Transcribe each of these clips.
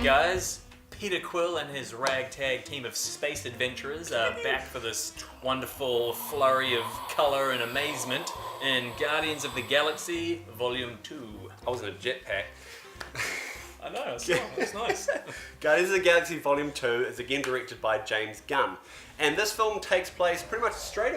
guys. Peter Quill and his ragtag team of space adventurers are back for this wonderful flurry of colour and amazement in Guardians of the Galaxy Volume 2. I was in a jetpack. I know, it's nice. Guardians of the Galaxy Volume 2 is again directed by James Gunn. And this film takes place pretty much straight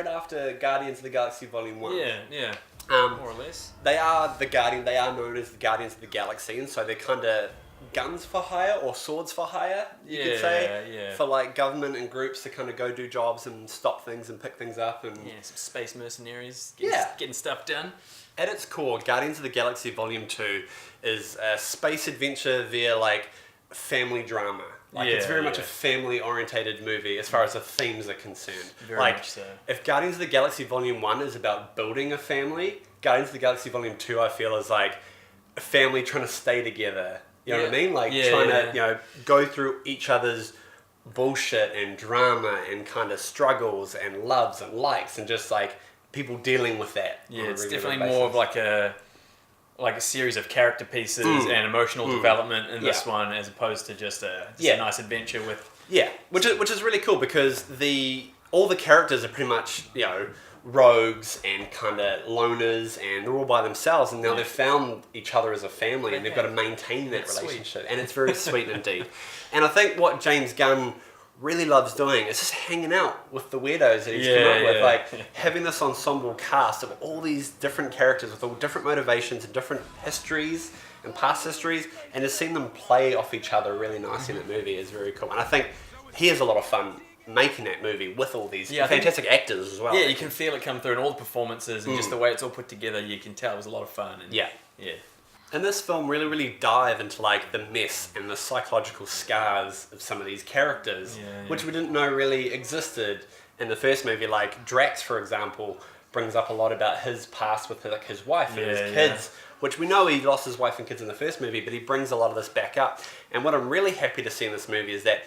after Guardians of the Galaxy Volume 1. Yeah. More or less. They are known as the Guardians of the Galaxy, and so they're kind of guns for hire or swords for hire, you could say, for like government and groups to kind of go do jobs and stop things and pick things up and some space mercenaries getting stuff done. At its core, Guardians of the Galaxy Volume 2 is a space adventure via like family drama. It's very much a family-orientated movie as far as the themes are concerned. Very much so. If Guardians of the Galaxy Volume 1 is about building a family, Guardians of the Galaxy Volume 2 I feel is like a family trying to stay together. You know what I mean? Trying to, go through each other's bullshit and drama and kind of struggles and loves and likes and just like people dealing with that. Yeah, it's definitely more of like a series of character pieces and emotional development in this one, as opposed to just a nice adventure with. Yeah, which is really cool because all the characters are pretty much rogues and kind of loners, and they're all by themselves, and now they've found each other as a family, and they've got to maintain that relationship, and it's very sweet indeed. And I think what James Gunn really loves doing is just hanging out with the weirdos that he's come up with, like having this ensemble cast of all these different characters with all different motivations and different histories and past histories, and just seeing them play off each other really nicely in the movie is very cool. And I think he has a lot of fun making that movie with all these fantastic actors as well. Yeah, you can feel it come through in all the performances and just the way it's all put together. You can tell it was a lot of fun. And And this film really dive into like the mess and the psychological scars of some of these characters, which we didn't know really existed in the first movie. Like Drax, for example, brings up a lot about his past with his wife and his kids, which we know he lost his wife and kids in the first movie, but he brings a lot of this back up. And what I'm really happy to see in this movie is that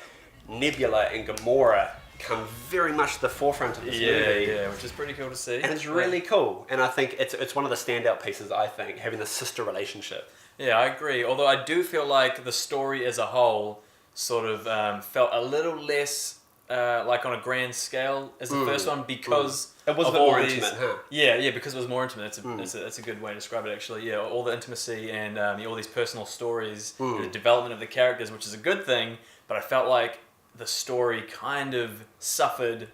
Nebula and Gamora come very much to the forefront of this movie. Yeah, which is pretty cool to see. And it's really cool. And I think it's one of the standout pieces, I think, having the sister relationship. Yeah, I agree. Although I do feel like the story as a whole sort of felt a little less like on a grand scale as the first one because it was a bit more intimate, huh? Yeah, because it was more intimate. That's a good way to describe it, actually. Yeah, all the intimacy and all these personal stories, the development of the characters, which is a good thing. But I felt like the story kind of suffered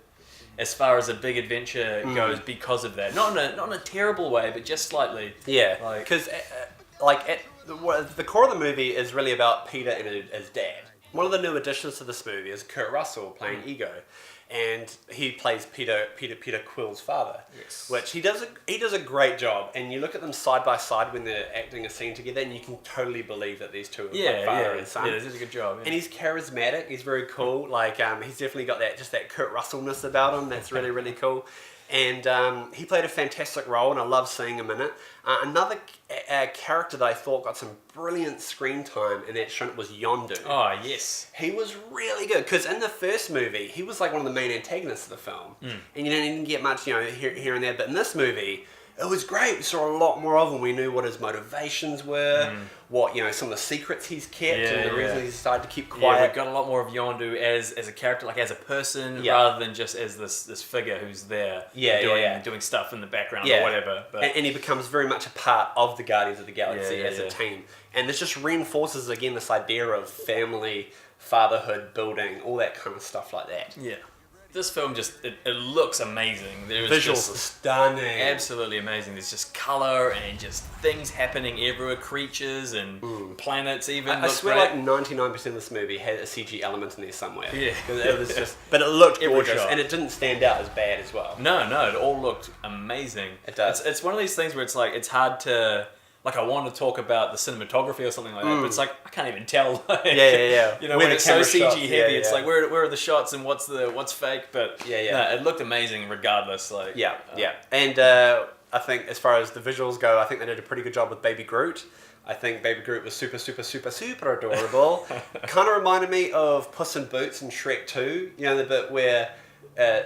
as far as a big adventure goes because of that. Not in a terrible way, but just slightly. Yeah, because the core of the movie is really about Peter and his dad. One of the new additions to this movie is Kurt Russell playing Ego, and he plays Peter Quill's father, which he does a great job. And you look at them side by side when they're acting a scene together, and you can totally believe that these two are like father and son. Yeah, this is a good job. Yeah. And he's charismatic. He's very cool. Like he's definitely got that Kurt Russell-ness about him. That's really really cool. And he played a fantastic role, and I love seeing him in it. Another character that I thought got some brilliant screen time in that show was Yondu. Oh, yes. He was really good, because in the first movie, he was like one of the main antagonists of the film. And you didn't get much here and there, but in this movie, it was great. We saw a lot more of him. We knew what his motivations were, what some of the secrets he's kept, and the reason he decided to keep quiet. Yeah, we got a lot more of Yondu as a character, like as a person, rather than just as this figure who's there doing stuff in the background or whatever. But and he becomes very much a part of the Guardians of the Galaxy as a team. And this just reinforces again this idea of family, fatherhood, building, all that kind of stuff like that. Yeah. This film it looks amazing. Visuals are stunning. Absolutely amazing. There's just colour and just things happening everywhere, creatures and planets even. I swear like 99% of this movie had a CG element in there somewhere. Yeah. It was just, but it looked gorgeous and it didn't stand out as bad as well. No, it all looked amazing. It does. It's one of these things where it's like, it's hard to... Like, I want to talk about the cinematography or something like that, but it's like, I can't even tell. Like, when it's so CG heavy, it's like, where are the shots and what's fake? But no, it looked amazing regardless. Like, And I think as far as the visuals go, I think they did a pretty good job with Baby Groot. I think Baby Groot was super adorable. Kind of reminded me of Puss in Boots and Shrek 2. You know, the bit where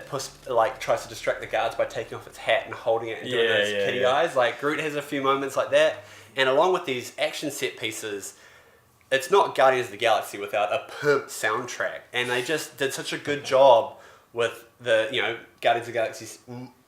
Puss tries to distract the guards by taking off its hat and holding it and doing those kitty eyes. Like Groot has a few moments like that, and along with these action set pieces, it's not Guardians of the Galaxy without a pimp soundtrack, and they just did such a good job with the Guardians of the Galaxy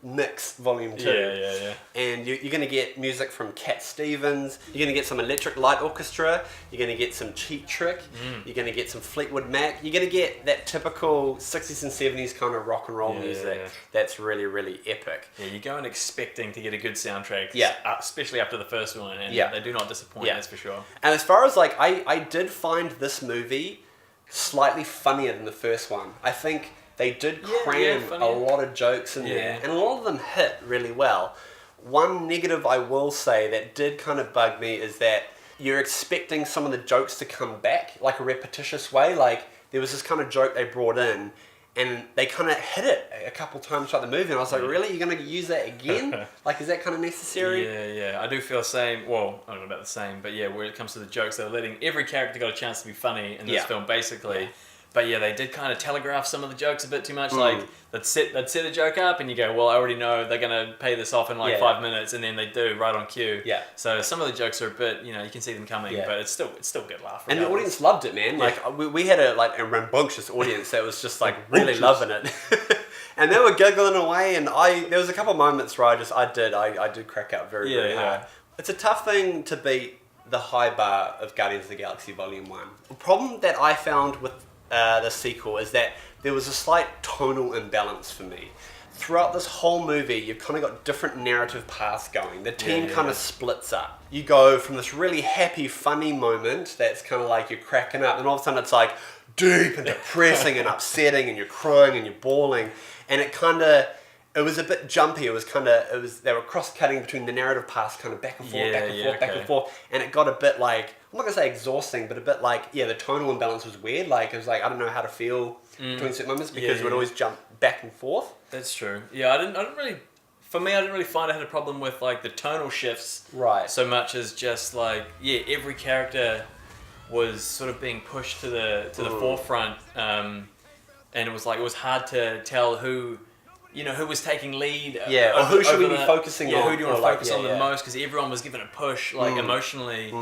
Mix Volume 2. Yeah. And you're going to get music from Cat Stevens, you're going to get some Electric Light Orchestra, you're going to get some Cheap Trick, you're going to get some Fleetwood Mac, you're going to get that typical 60s and 70s kind of rock and roll music that's really, really epic. Yeah, you go in expecting to get a good soundtrack, especially after the first one, and they do not disappoint, that's for sure. And as far as like, I did find this movie slightly funnier than the first one. I think they did cram a lot of jokes in there, and a lot of them hit really well. One negative I will say that did kind of bug me is that you're expecting some of the jokes to come back like a repetitious way. Like there was this kind of joke they brought in, and they kind of hit it a couple times throughout the movie, and I was like, really? You're going to use that again? Like, is that kind of necessary? Yeah. I do feel the same. Well, I don't know about the same, but yeah, when it comes to the jokes, they're letting every character got a chance to be funny in this film, basically. Yeah. But yeah, they did kind of telegraph some of the jokes a bit too much. Like, they'd set a joke up, and you go, well, I already know they're going to pay this off in 5 minutes, and then they do, right on cue. Yeah. So some of the jokes are a bit, you can see them coming, but it's still a good laugh. And the audience loved it, man. Like, we had a rambunctious audience that was just, like, really loving it. And they were giggling away, and there was a couple of moments where I did crack up very, very hard. It's a tough thing to beat the high bar of Guardians of the Galaxy Volume 1. The problem that I found with the sequel is that there was a slight tonal imbalance for me. Throughout this whole movie, you've kind of got different narrative paths going. The team kind of splits up. You go from this really happy, funny moment that's kind of like you're cracking up, and all of a sudden it's like deep and depressing and upsetting, and you're crying and you're bawling, and it was a bit jumpy. They were cross-cutting between the narrative paths, kind of back and forth, back and forth, and it got a bit like, I'm not gonna say exhausting, but a bit like, the tonal imbalance was weird. Like, it was like, I don't know how to feel between certain moments because it would always jump back and forth. That's true. Yeah, I didn't really find I had a problem with like the tonal shifts so much as just like, every character was sort of being pushed to the forefront, and it was hard to tell who was taking lead. Or who should we be focusing on? Who do you want to focus on the most? Because everyone was given a push, emotionally.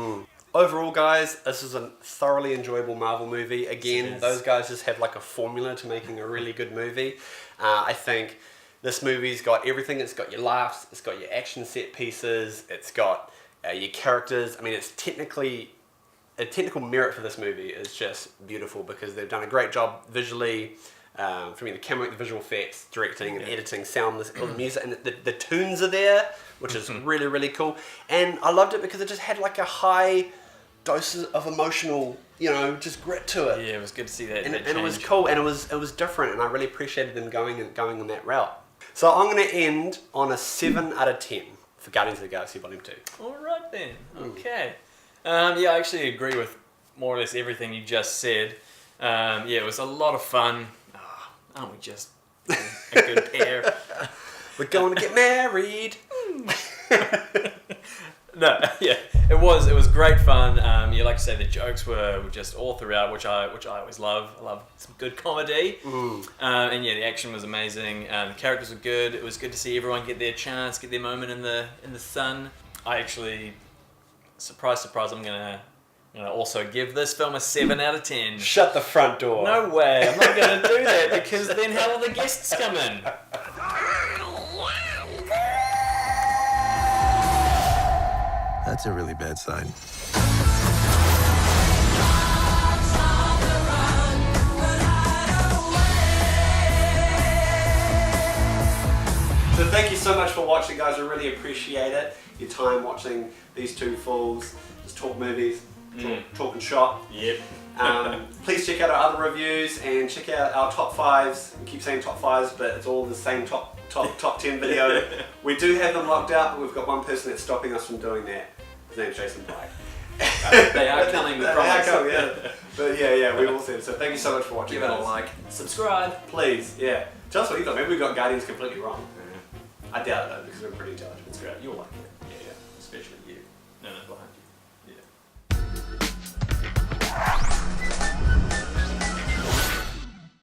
Overall, guys, this is a thoroughly enjoyable Marvel movie. Again, those guys just have like a formula to making a really good movie. I think this movie's got everything. It's got your laughs, it's got your action set pieces, it's got your characters. I mean, it's a technical merit for this movie is just beautiful because they've done a great job visually. For me, the camera, the visual effects, directing and editing, sound, all the music, and the tunes are there, which is really, really cool. And I loved it because it just had like a high dose of emotional, just grit to it. Yeah, it was good to see that. And it was cool, and it was different, and I really appreciated them going on that route. So I'm going to end on a 7 out of 10 for Guardians of the Galaxy Volume 2. All right then. Okay. I actually agree with more or less everything you just said. It was a lot of fun. Aren't we just a good pair? We're going to get married. No, it was great fun. Like I say, the jokes were just all throughout, which I always love. I love some good comedy. And the action was amazing. The characters were good. It was good to see everyone get their chance, get their moment in the sun. I actually, surprise, I'm gonna also give this film a 7 out of 10. Shut the front door. No way. I'm not going to do that because then how will the guests come in? That's a really bad sign. So thank you so much for watching, guys. I really appreciate it. Your time watching these two fools just talk movies. Talk and shop. Yep. Please check out our other reviews and check out our top 5s. We keep saying top 5s, but it's all the same top 10 video. We do have them locked out, but we've got one person that's stopping us from doing that. His name's Jason Pike. They are coming, we promise. But we will see it. So thank you so much for watching. Give it a like. Subscribe. Please, Tell us what you thought. Maybe we got Guardians completely wrong. I doubt it though, because we're pretty intelligent. It's great. You'll like it. Yeah. Especially you. No, behind.